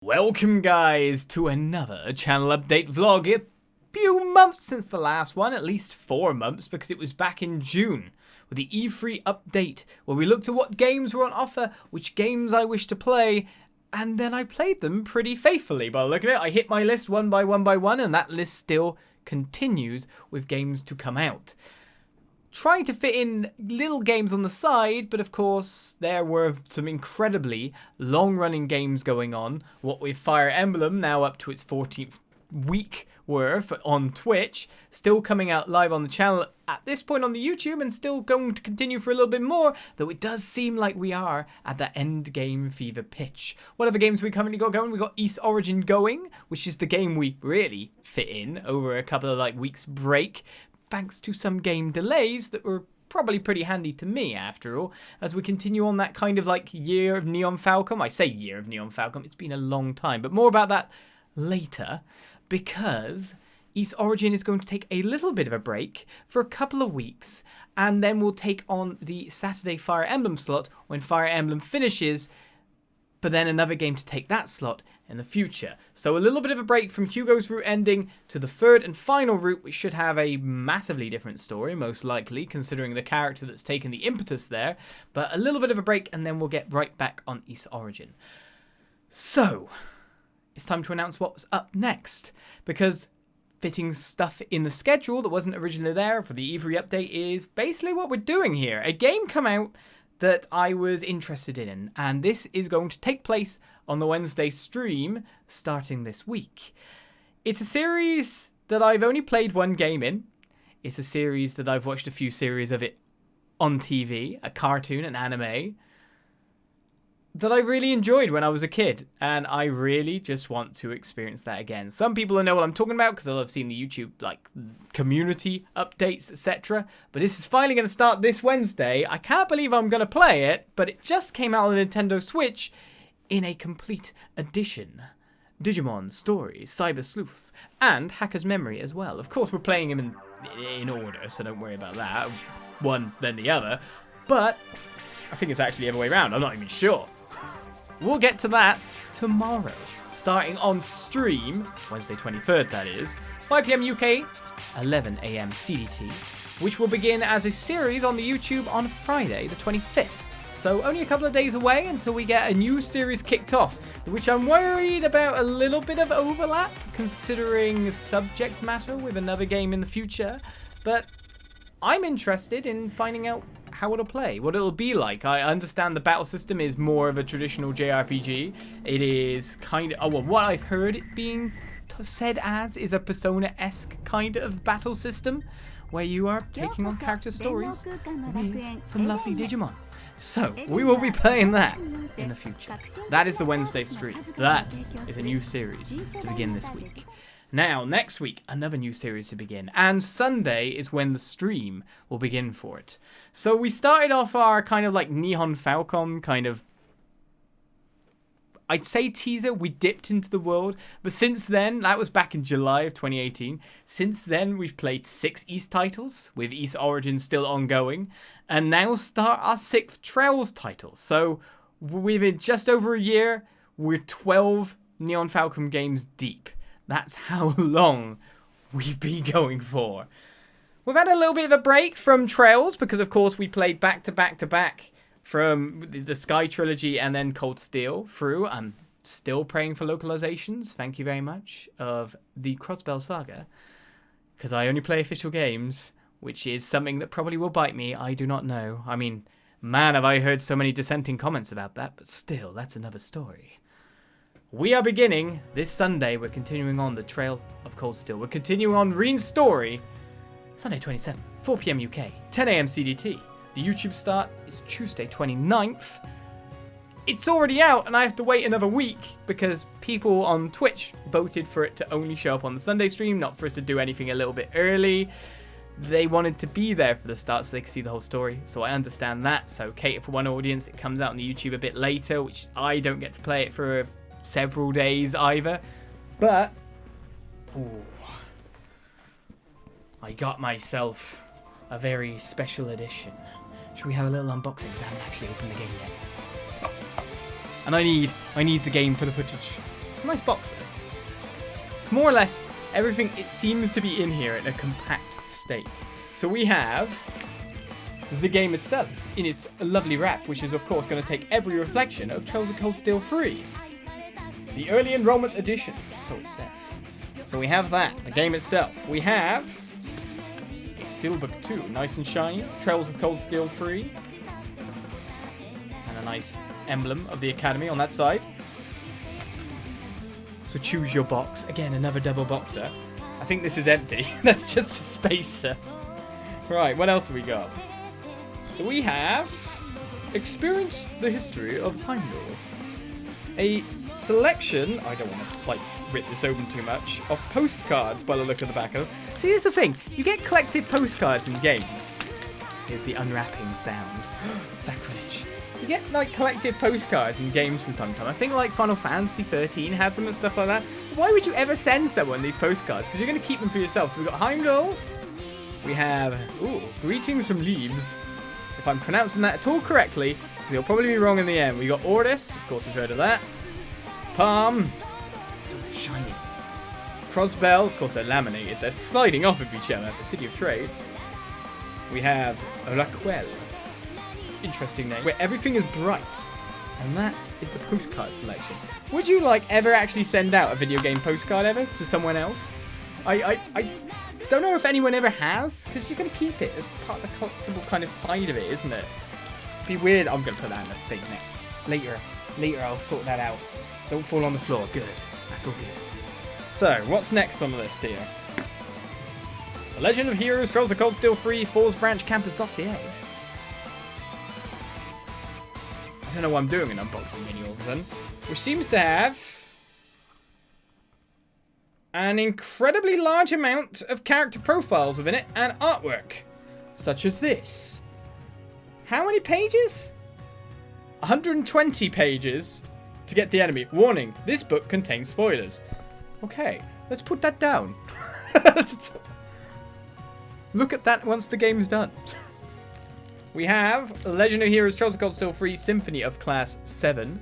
Welcome guys to another channel update vlog. A few months since the last one, at least 4 months, because it was back in June with the E3 update where we looked at what games were on offer, which games I wish to play, and then I played them pretty faithfully. By the look of it, I hit my list one by one, and that list still continues with games to come out. Trying to fit in little games on the side, but of course there were some incredibly long-running games going on. What with Fire Emblem now up to its 14th week worth on Twitch, still coming out live on the channel at this point on the YouTube, and still going to continue for a little bit more, though it does seem like we are at that end game fever pitch. What other games we currently got going? We got East Origin going, which is the game we really fit in over a couple of weeks break, thanks to some game delays that were probably pretty handy to me after all, as we continue on that kind of year of Neon Falcon. I say year of Neon Falcon, it's been a long time, but more about that later, because East Origin is going to take a little bit of a break for a couple of weeks, and then we'll take on the Saturday Fire Emblem slot when Fire Emblem finishes, but then another game to take that slot in the future. So a little bit of a break from Hugo's route ending to the third and final route, which should have a massively different story, most likely, considering the character that's taken the impetus there. But a little bit of a break, and then we'll get right back on East Origin. So, it's time to announce what's up next, because fitting stuff in the schedule that wasn't originally there for the E3 update is basically what we're doing here. A game come out that I was interested in, and this is going to take place on the Wednesday stream starting this week. It's a series that I've only played one game in. It's a series that I've watched a few series of it on TV, a cartoon, an anime, that I really enjoyed when I was a kid, and I really just want to experience that again. Some people will know what I'm talking about because they'll have seen the YouTube community updates, etc. But this is finally going to start this Wednesday. I can't believe I'm going to play it, but it just came out on the Nintendo Switch in a complete edition. Digimon Story, Cyber Sleuth, and Hacker's Memory as well. Of course, we're playing them in order, so don't worry about that. One, then the other. But I think it's actually the other way around. I'm not even sure. We'll get to that tomorrow, starting on stream, Wednesday 23rd that is, 5 PM UK, 11 AM CDT, which will begin as a series on the YouTube on Friday the 25th. So only a couple of days away until we get a new series kicked off, which I'm worried about a little bit of overlap, considering subject matter with another game in the future, but I'm interested in finding out how it'll play, what it'll be like. I understand the battle system is more of a traditional JRPG. It is kind of, well, what I've heard it being said as is a Persona-esque kind of battle system, where you are taking on character stories with some lovely Digimon. So, we will be playing that in the future. That is the Wednesday stream. That is a new series to begin this week. Now, next week, another new series to begin, and Sunday is when the stream will begin for it. So we started off our kind of Neon Falcon kind of, I'd say teaser. We dipped into the world, but since then, that was back in July of 2018, since then we've played 6 East titles, with East Origin still ongoing, and now start our 6th Trails title. So within just over a year, we're 12 Neon Falcon games deep. That's how long we've been going for. We've had a little bit of a break from Trails because, of course, we played back to back from the Sky Trilogy and then Cold Steel through. I'm still praying for localizations, thank you very much, of the Crossbell Saga, because I only play official games, which is something that probably will bite me. I do not know. I mean, man, have I heard so many dissenting comments about that, but still, that's another story. We are beginning this Sunday. We're continuing on the Trail of Cold Steel. We're continuing on Reen's story. Sunday 27th, 4 PM UK, 10 AM CDT. The YouTube start is Tuesday 29th. It's already out and I have to wait another week because people on Twitch voted for it to only show up on the Sunday stream, not for us to do anything a little bit early. They wanted to be there for the start so they could see the whole story, so I understand that. So cater for one audience. It comes out on the YouTube a bit later, which I don't get to play it for several days either, but I got myself a very special edition. Should we have a little unboxing? Because I haven't actually opened the game yet, and I need the game for the footage. It's a nice box though. More or less, everything, it seems to be in here in a compact state. So we have the game itself in its lovely wrap, which is of course going to take every reflection of Trails of Cold Steel 3. The early enrollment edition, so it says. So we have that, the game itself. We have a Steelbook 2, nice and shiny, Trails of Cold Steel 3. And a nice emblem of the Academy on that side. So choose your box. Again, another double boxer. I think this is empty. That's just a spacer. Right, what else have we got? So we have Experience the History of Heimdall. A selection, I don't want to like rip this open too much, of postcards by the look of the back of them. See, here's the thing. You get collected postcards in games. Here's the unwrapping sound. Sacrilege. You get like collective postcards in games from time to time. I think like Final Fantasy 13 had them and stuff like that. Why would you ever send someone these postcards? Because you're going to keep them for yourself. So we've got Heimdall. We have, Greetings from Leaves. If I'm pronouncing that at all correctly, because you'll probably be wrong in the end. We got Ordis. Of course, we've heard of that. Palm. So shiny. Crossbell. Of course, they're laminated. They're sliding off of each other. The City of Trade. We have Raquel. Interesting name. Where everything is bright. And that is the postcard selection. Would you like ever actually send out a video game postcard ever to someone else? I don't know if anyone ever has, because you're going to keep it as part of the collectible kind of side of it, isn't it? It'd be weird. I'm going to put that in the thing next. Later I'll sort that out. Don't fall on the floor. Good. That's all good. So, what's next on the list here? The Legend of Heroes Trails of Cold Steel 3 Thors Branch Campus Dossier. I don't know why I'm doing an unboxing menu all of a sudden. Which seems to have an incredibly large amount of character profiles within it and artwork. Such as this. How many pages? 120 pages to get the enemy. Warning, this book contains spoilers. Okay, let's put that down. Look at that once the game's done. We have Legend of Heroes Trails of Cold Steel 3 Symphony of Class 7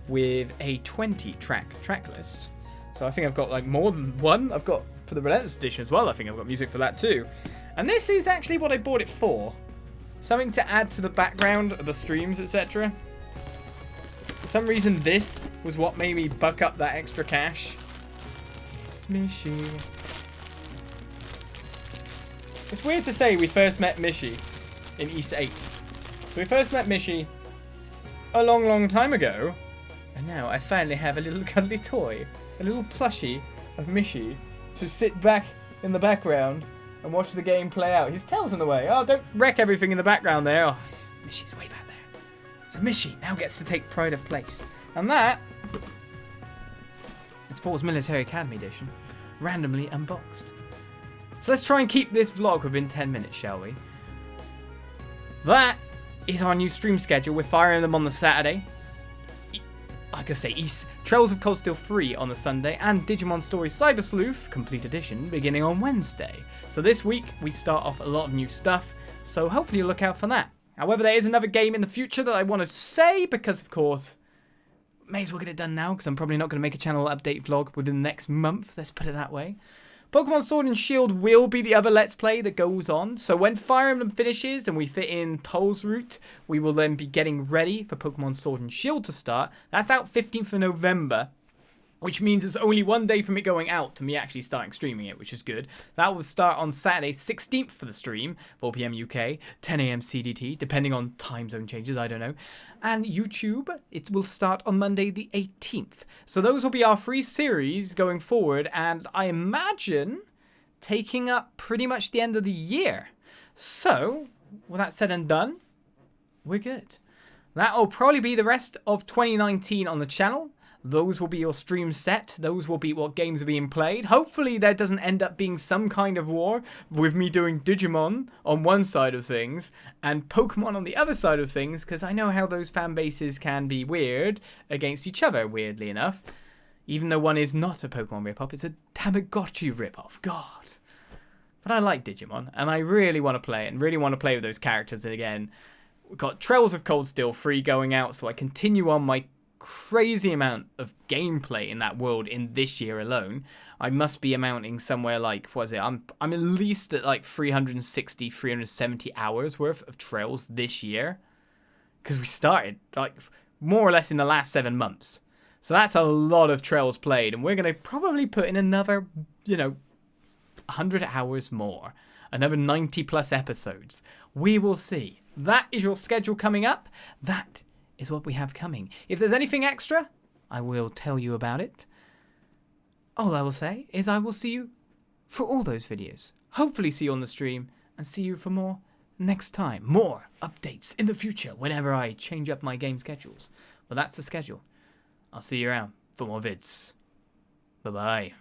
with a 20-track list. So I think I've got like more than one. I've got for the Relentless Edition as well. I think I've got music for that too. And this is actually what I bought it for. Something to add to the background of the streams, etc. For some reason, this was what made me buck up that extra cash. Mishy. It's weird to say we first met Mishy in East 8. So we first met Mishy a long time ago. And now I finally have a little cuddly toy. A little plushie of Mishy to sit back in the background and watch the game play out. His tail's in the way. Oh, don't wreck everything in the background there. Oh, Mishy's way back there. So Mishy now gets to take pride of place. And that is Thors Military Academy Edition. Randomly unboxed. So let's try and keep this vlog within 10 minutes, shall we? That is our new stream schedule. We're firing them on the Saturday. Like I say, Trails of Cold Steel 3 on the Sunday, and Digimon Story Cyber Sleuth Complete Edition beginning on Wednesday. So this week, we start off a lot of new stuff, so hopefully you'll look out for that. However, there is another game in the future that I want to say, because of course, may as well get it done now, because I'm probably not going to make a channel update vlog within the next month, let's put it that way. Pokemon Sword and Shield will be the other Let's Play that goes on. So when Fire Emblem finishes and we fit in Toll's route, we will then be getting ready for Pokemon Sword and Shield to start. That's out 15th of November, which means it's only one day from it going out to me actually starting streaming it, which is good. That will start on Saturday 16th for the stream, 4 PM UK, 10 AM CDT, depending on time zone changes, I don't know. And YouTube, it will start on Monday the 18th. So those will be our free series going forward, and I imagine taking up pretty much the end of the year. So, with that said and done, we're good. That will probably be the rest of 2019 on the channel. Those will be your stream set. Those will be what games are being played. Hopefully there doesn't end up being some kind of war with me doing Digimon on one side of things and Pokemon on the other side of things, because I know how those fan bases can be weird against each other, weirdly enough. Even though one is not a Pokemon rip-off, it's a Tamagotchi rip-off. God. But I like Digimon, and I really want to play it, and really want to play with those characters again. We've got Trails of Cold Steel 3 going out, so I continue on my crazy amount of gameplay in that world in this year alone. I must be amounting somewhere like, what is it? I'm at least at like 360, 370 hours worth of trails this year. Because we started like more or less in the last 7 months. So that's a lot of trails played. And we're going to probably put in another, 100 hours more. Another 90 plus episodes. We will see. That is your schedule coming up. That is what we have coming. If there's anything extra, I will tell you about it. All I will say is I will see you for all those videos. Hopefully see you on the stream and see you for more next time. More updates in the future whenever I change up my game schedules. Well, that's the schedule. I'll see you around for more vids. Bye-bye.